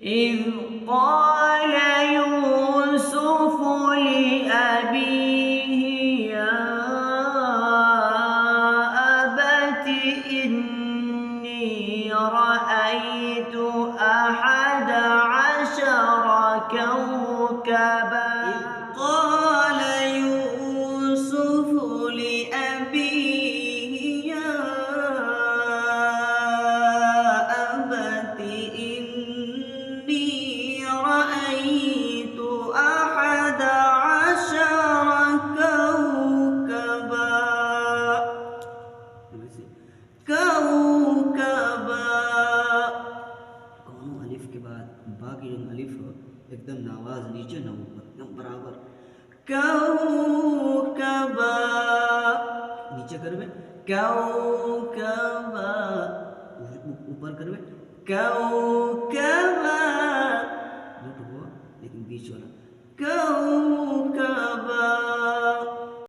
إذ قال يوسف لأبيه يا أبت إني رأيت أحد عشر كوكبا إذ قال يوسف لأبيه يا أبت إني رأيت أحد عشر كوكبا कौनो अलिफ के बाद बाकी जो अलिफ हो एकदम ना आवाज नीचे ना ऊपर एकदम बराबर कौकबा नीचे करवे कौकबा ऊपर करवे कौकबा नोट हुआ लेकिन बीच वाला कौकबा